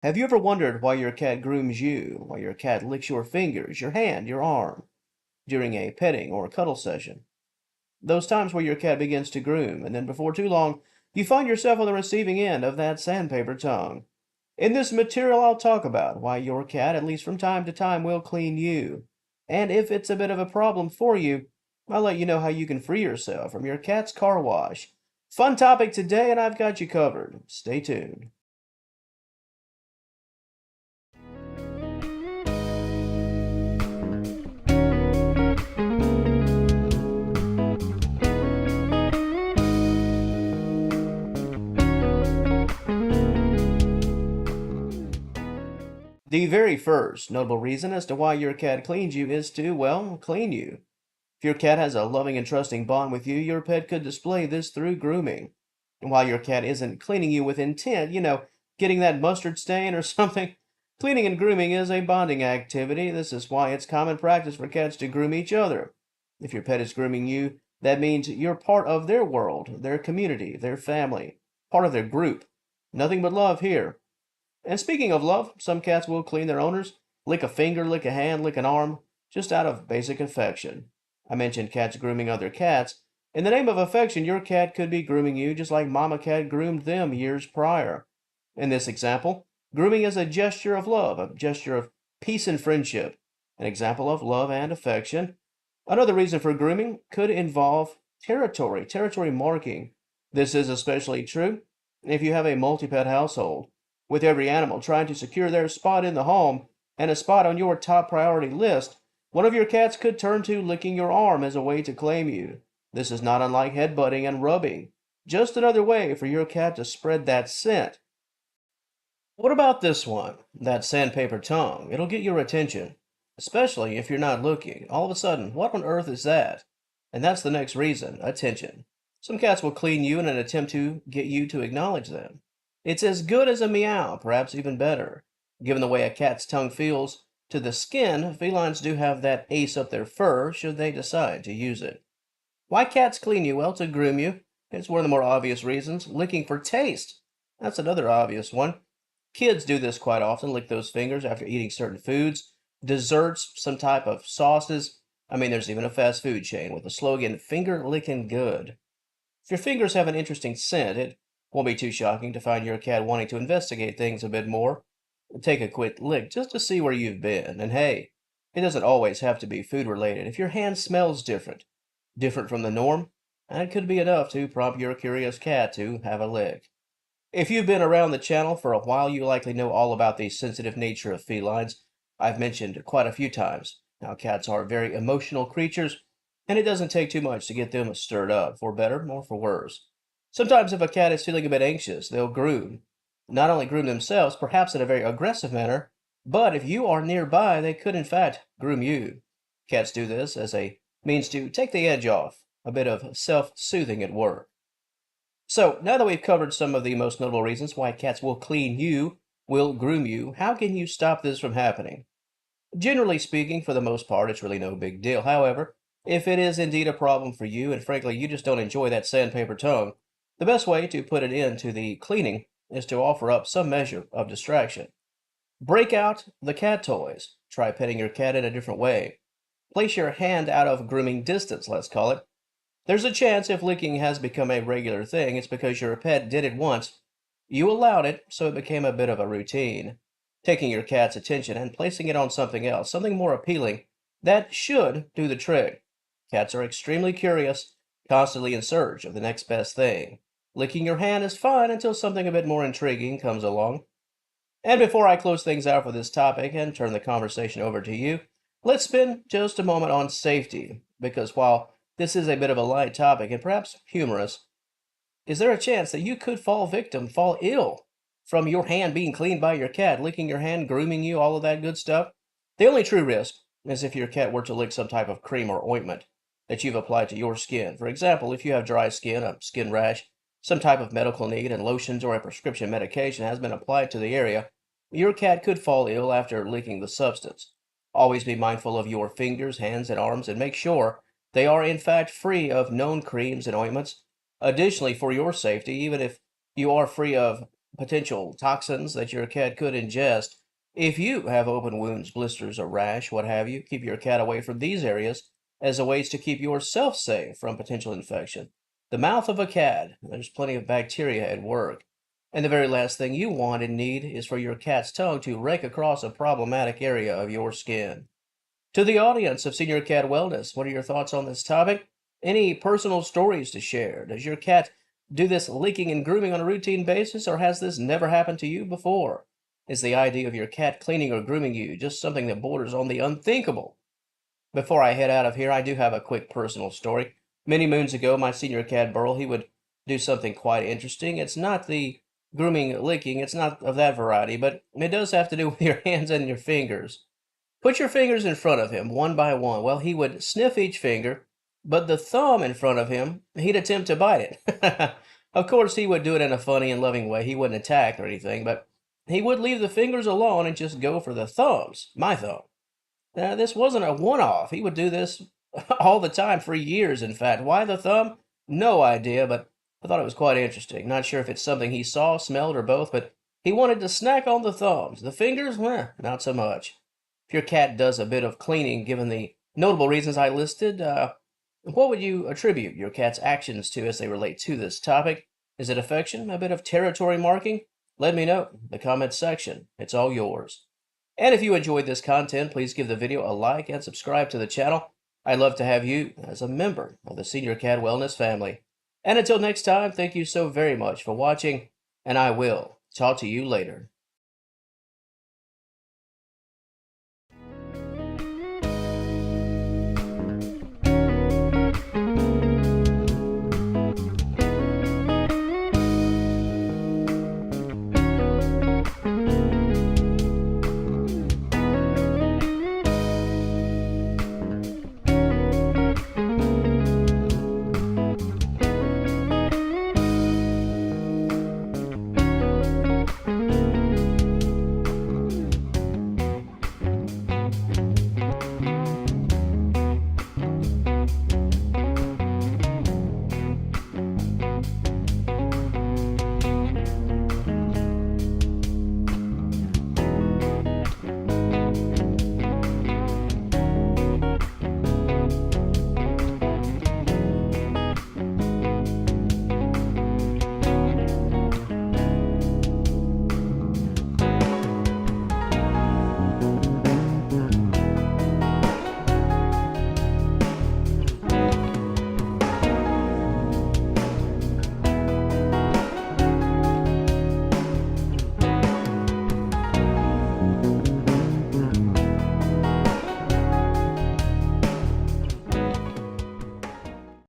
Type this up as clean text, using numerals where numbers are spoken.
Have you ever wondered why your cat grooms you, why your cat licks your fingers, your hand, your arm during a petting or cuddle session? Those times where your cat begins to groom, and then before too long, you find yourself on the receiving end of that sandpaper tongue. In this material, I'll talk about why your cat, at least from time to time, will clean you. And if it's a bit of a problem for you, I'll let you know how you can free yourself from your cat's car wash. Fun topic today, and I've got you covered. Stay tuned. The very first notable reason as to why your cat cleans you is to, well, clean you. If your cat has a loving and trusting bond with you, your pet could display this through grooming. And while your cat isn't cleaning you with intent, getting that mustard stain or something, cleaning and grooming is a bonding activity. This is why it's common practice for cats to groom each other. If your pet is grooming you, that means you're part of their world, their community, their family, part of their group. Nothing but love here. And speaking of love, some cats will clean their owners, lick a finger, lick a hand, lick an arm, just out of basic affection. I mentioned cats grooming other cats. In the name of affection, your cat could be grooming you just like mama cat groomed them years prior. In this example, grooming is a gesture of love, a gesture of peace and friendship, an example of love and affection. Another reason for grooming could involve territory marking. This is especially true if you have a multi-pet household, with every animal trying to secure their spot in the home and a spot on your top priority list. One of your cats could turn to licking your arm as a way to claim you. This is not unlike headbutting and rubbing, just another way for your cat to spread that scent. What about this one? That sandpaper tongue. It'll get your attention, especially if you're not looking. All of a sudden, what on earth is that? And that's the next reason, attention. Some cats will clean you in an attempt to get you to acknowledge them. It's as good as a meow, perhaps even better. Given the way a cat's tongue feels to the skin, felines do have that ace up their fur should they decide to use it. Why cats clean you? Well, to groom you. It's one of the more obvious reasons. Licking for taste. That's another obvious one. Kids do this quite often, lick those fingers after eating certain foods, desserts, some type of sauces. I mean, there's even a fast food chain with the slogan, finger licking good. If your fingers have an interesting scent, it won't be too shocking to find your cat wanting to investigate things a bit more. Take a quick lick just to see where you've been. And hey, it doesn't always have to be food related. If your hand smells different from the norm, that could be enough to prompt your curious cat to have a lick. If you've been around the channel for a while, you likely know all about the sensitive nature of felines. I've mentioned quite a few times how cats are very emotional creatures, and it doesn't take too much to get them stirred up, for better or for worse. Sometimes if a cat is feeling a bit anxious, they'll groom. Not only groom themselves, perhaps in a very aggressive manner, but if you are nearby, they could in fact groom you. Cats do this as a means to take the edge off, a bit of self-soothing at work. So, now that we've covered some of the most notable reasons why cats will clean you, will groom you, how can you stop this from happening? Generally speaking, for the most part, it's really no big deal. However, if it is indeed a problem for you, and frankly you just don't enjoy that sandpaper tongue, the best way to put an end to the cleaning is to offer up some measure of distraction. Break out the cat toys. Try petting your cat in a different way. Place your hand out of grooming distance, let's call it. There's a chance if licking has become a regular thing, it's because your pet did it once. You allowed it, so it became a bit of a routine. Taking your cat's attention and placing it on something else, something more appealing, that should do the trick. Cats are extremely curious, constantly in search of the next best thing. Licking your hand is fine until something a bit more intriguing comes along. And before I close things out for this topic and turn the conversation over to you, let's spend just a moment on safety, because while this is a bit of a light topic and perhaps humorous, is there a chance that you could fall ill from your hand being cleaned by your cat, licking your hand, grooming you, all of that good stuff? The only true risk is if your cat were to lick some type of cream or ointment that you've applied to your skin. For example, if you have dry skin, a skin rash, some type of medical need, and lotions or a prescription medication has been applied to the area, your cat could fall ill after licking the substance. Always be mindful of your fingers, hands, and arms, and make sure they are in fact free of known creams and ointments. Additionally, for your safety, even if you are free of potential toxins that your cat could ingest. If you have open wounds, blisters, or rash, what have you, keep your cat away from these areas as a ways to keep yourself safe from potential infection. The mouth of a cat, there's plenty of bacteria at work. And the very last thing you want and need is for your cat's tongue to rake across a problematic area of your skin. To the audience of Senior Cat Wellness, what are your thoughts on this topic? Any personal stories to share? Does your cat do this licking and grooming on a routine basis, or has this never happened to you before? Is the idea of your cat cleaning or grooming you just something that borders on the unthinkable? Before I head out of here, I do have a quick personal story. Many moons ago, my senior cat Burl, he would do something quite interesting. It's not the grooming, licking, it's not of that variety, but it does have to do with your hands and your fingers. Put your fingers in front of him, one by one. Well, he would sniff each finger, but the thumb in front of him, he'd attempt to bite it. Of course, he would do it in a funny and loving way. He wouldn't attack or anything, but he would leave the fingers alone and just go for the thumbs, my thumb. Now, this wasn't a one-off. He would do this all the time for years, in fact. Why the thumb? No idea, but I thought it was quite interesting. Not sure if it's something he saw, smelled, or both, but he wanted to snack on the thumbs. The fingers? Not so much. If your cat does a bit of cleaning, given the notable reasons I listed, what would you attribute your cat's actions to as they relate to this topic? Is it affection? A bit of territory marking? Let me know in the comments section. It's all yours. And if you enjoyed this content, please give the video a like and subscribe to the channel. I'd love to have you as a member of the Senior Cat Wellness family. And until next time, thank you so very much for watching, and I will talk to you later.